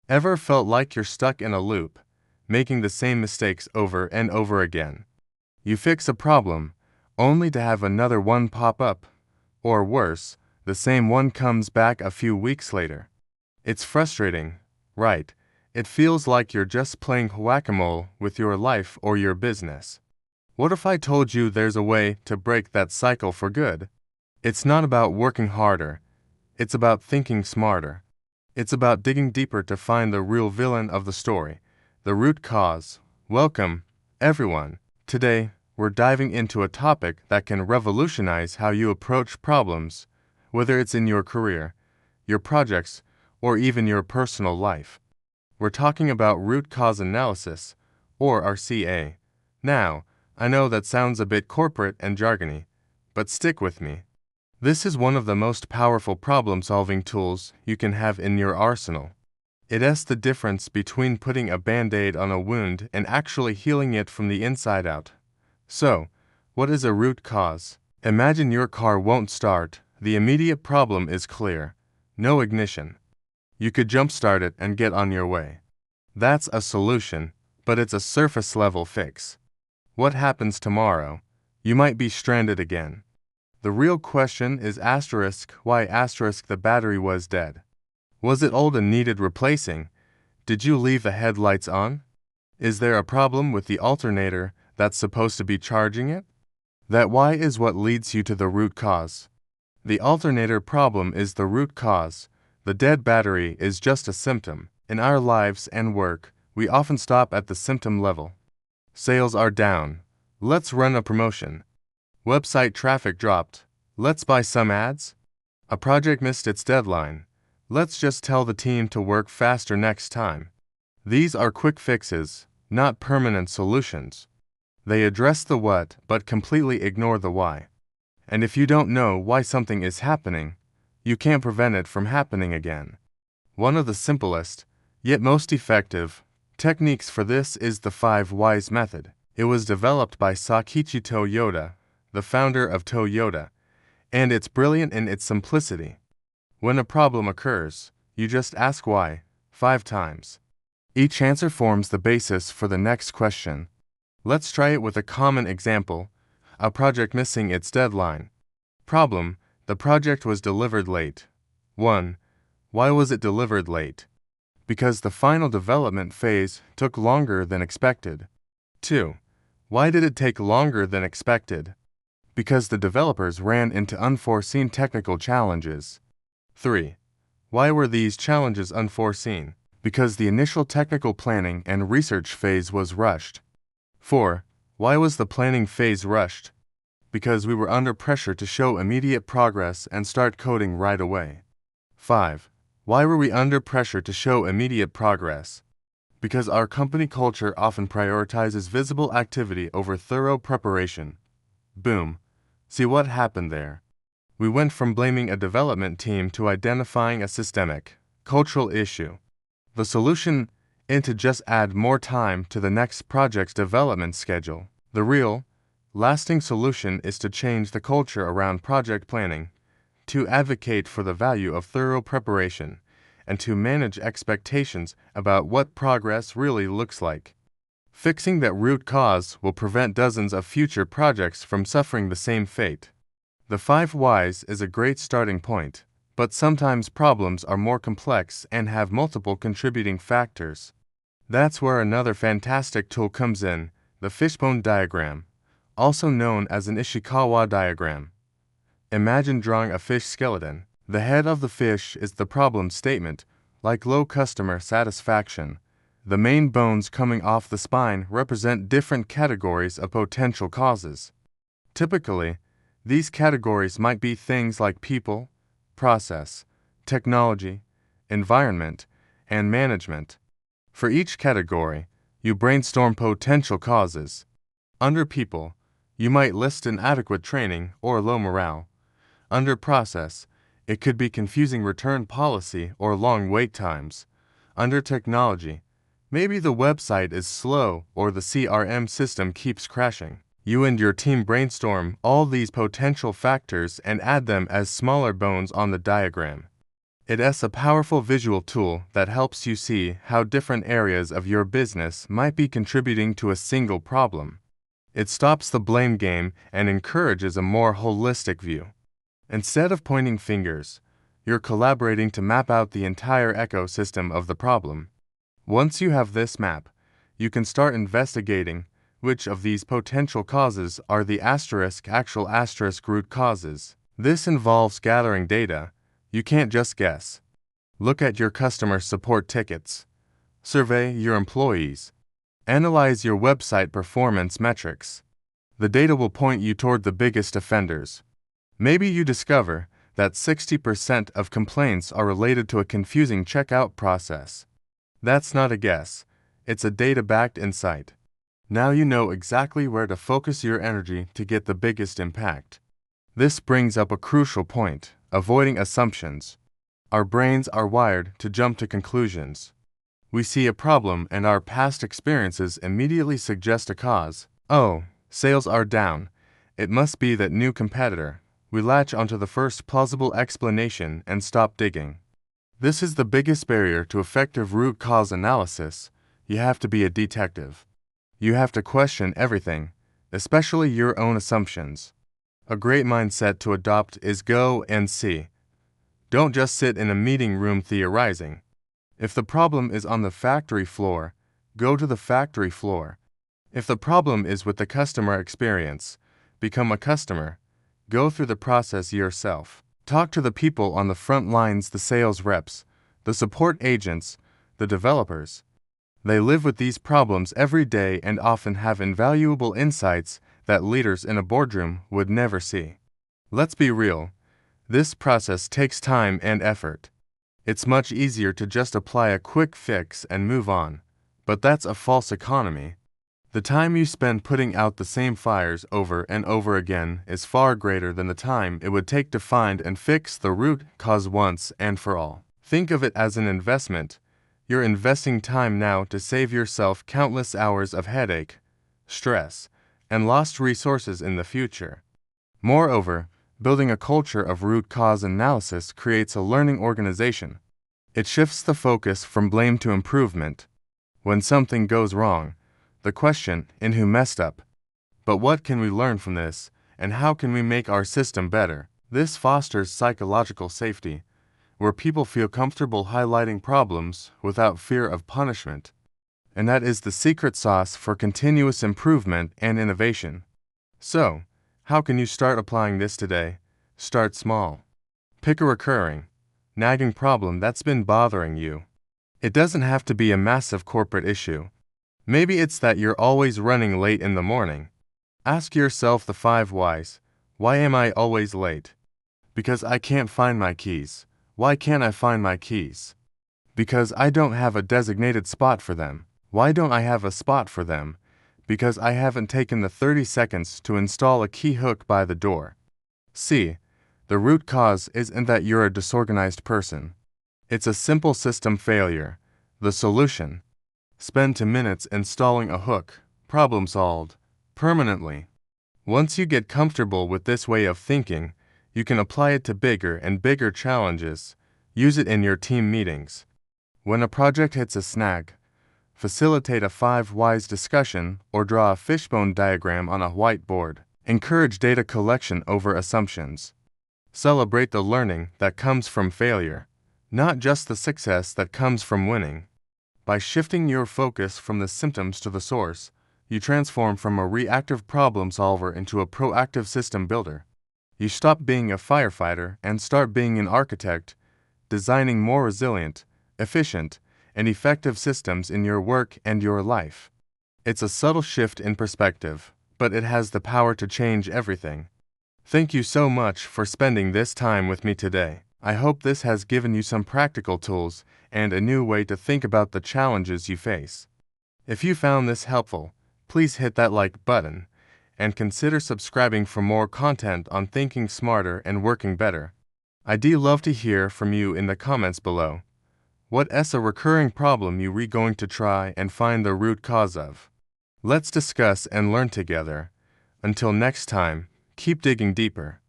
Ever felt like you're stuck in a loop, making the same mistakes over and over again? You fix a problem, only to have another one pop up, or worse, the same one comes back a few weeks later. It's frustrating, right? It feels like you're just playing whack-a-mole with your life or your business. What if I told you there's a way to break that cycle for good? It's not about working harder, it's about thinking smarter. It's about digging deeper to find the real villain of the story, the root cause. Welcome, everyone. Today, we're diving into a topic that can revolutionize how you approach problems, whether it's in your career, your projects, or even your personal life. We're talking about root cause analysis, or RCA. Now, I know that sounds a bit corporate and jargony, but stick with me. This is one of the most powerful problem-solving tools you can have in your arsenal. It is the difference between putting a band-aid on a wound and actually healing it from the inside out. So, what is a root cause? Imagine your car won't start. The immediate problem is clear. No ignition. You could jump-start it and get on your way. That's a solution, but it's a surface-level fix. What happens tomorrow? You might be stranded again. The real question is why the battery was dead. Was it old and needed replacing? Did you leave the headlights on? Is there a problem with the alternator that's supposed to be charging it? That why is what leads you to the root cause. The alternator problem is the root cause. The dead battery is just a symptom. In our lives and work, we often stop at the symptom level. Sales are down. Let's run a promotion. Website traffic dropped. Let's buy some ads. A project missed its deadline. Let's just tell the team to work faster next time. These are quick fixes, not permanent solutions. They address the what but completely ignore the why. And if you don't know why something is happening, you can't prevent it from happening again. One of the simplest, yet most effective, techniques for this is the 5 whys method. It was developed by Sakichi Toyoda, the founder of Toyota, and it's brilliant in its simplicity. When a problem occurs, you just ask why, 5 times. Each answer forms the basis for the next question. Let's try it with a common example, a project missing its deadline. Problem: the project was delivered late. 1. Why was it delivered late? Because the final development phase took longer than expected. 2. Why did it take longer than expected? Because the developers ran into unforeseen technical challenges. 3. Why were these challenges unforeseen? Because the initial technical planning and research phase was rushed. 4. Why was the planning phase rushed? Because we were under pressure to show immediate progress and start coding right away. 5. Why were we under pressure to show immediate progress? Because our company culture often prioritizes visible activity over thorough preparation. Boom. See what happened there? We went from blaming a development team to identifying a systemic, cultural issue. The solution isn't to just add more time to the next project's development schedule. The real, lasting solution is to change the culture around project planning, to advocate for the value of thorough preparation, and to manage expectations about what progress really looks like. Fixing that root cause will prevent dozens of future projects from suffering the same fate. The 5 whys is a great starting point, but sometimes problems are more complex and have multiple contributing factors. That's where another fantastic tool comes in, the fishbone diagram, also known as an Ishikawa diagram. Imagine drawing a fish skeleton. The head of the fish is the problem statement, like low customer satisfaction. The main bones coming off the spine represent different categories of potential causes. Typically, these categories might be things like people, process, technology, environment, and management. For each category, you brainstorm potential causes. Under people, you might list inadequate training or low morale. Under process, it could be confusing return policy or long wait times. Under technology, maybe the website is slow or the CRM system keeps crashing. You and your team brainstorm all these potential factors and add them as smaller bones on the diagram. It's a powerful visual tool that helps you see how different areas of your business might be contributing to a single problem. It stops the blame game and encourages a more holistic view. Instead of pointing fingers, you're collaborating to map out the entire ecosystem of the problem. Once you have this map, you can start investigating which of these potential causes are the actual root causes. This involves gathering data. You can't just guess. Look at your customer support tickets. Survey your employees. Analyze your website performance metrics. The data will point you toward the biggest offenders. Maybe you discover that 60% of complaints are related to a confusing checkout process. That's not a guess. It's a data-backed insight. Now you know exactly where to focus your energy to get the biggest impact. This brings up a crucial point: avoiding assumptions. Our brains are wired to jump to conclusions. We see a problem and our past experiences immediately suggest a cause. Oh, sales are down. It must be that new competitor. We latch onto the first plausible explanation and stop digging. This is the biggest barrier to effective root cause analysis. You have to be a detective. You have to question everything, especially your own assumptions. A great mindset to adopt is go and see. Don't just sit in a meeting room theorizing. If the problem is on the factory floor, go to the factory floor. If the problem is with the customer experience, become a customer. Go through the process yourself. Talk to the people on the front lines, the sales reps, the support agents, the developers. They live with these problems every day and often have invaluable insights that leaders in a boardroom would never see. Let's be real. This process takes time and effort. It's much easier to just apply a quick fix and move on, but that's a false economy. The time you spend putting out the same fires over and over again is far greater than the time it would take to find and fix the root cause once and for all. Think of it as an investment. You're investing time now to save yourself countless hours of headache, stress, and lost resources in the future. Moreover, building a culture of root cause analysis creates a learning organization. It shifts the focus from blame to improvement. When something goes wrong, the question is who messed up. But what can we learn from this, and how can we make our system better? This fosters psychological safety, where people feel comfortable highlighting problems without fear of punishment. And that is the secret sauce for continuous improvement and innovation. So, how can you start applying this today? Start small. Pick a recurring, nagging problem that's been bothering you. It doesn't have to be a massive corporate issue. Maybe it's that you're always running late in the morning. Ask yourself the 5 whys. Why am I always late? Because I can't find my keys. Why can't I find my keys? Because I don't have a designated spot for them. Why don't I have a spot for them? Because I haven't taken the 30 seconds to install a key hook by the door. C. The root cause isn't that you're a disorganized person. It's a simple system failure. The solution: spend 2 minutes installing a hook. Problem solved. Permanently. Once you get comfortable with this way of thinking, you can apply it to bigger and bigger challenges. Use it in your team meetings. When a project hits a snag, facilitate a 5 whys discussion or draw a fishbone diagram on a whiteboard. Encourage data collection over assumptions. Celebrate the learning that comes from failure, not just the success that comes from winning. By shifting your focus from the symptoms to the source, you transform from a reactive problem solver into a proactive system builder. You stop being a firefighter and start being an architect, designing more resilient, efficient, and effective systems in your work and your life. It's a subtle shift in perspective, but it has the power to change everything. Thank you so much for spending this time with me today. I hope this has given you some practical tools and a new way to think about the challenges you face. If you found this helpful, please hit that like button and consider subscribing for more content on thinking smarter and working better. I'd love to hear from you in the comments below. What's a recurring problem you're going to try and find the root cause of? Let's discuss and learn together. Until next time, keep digging deeper.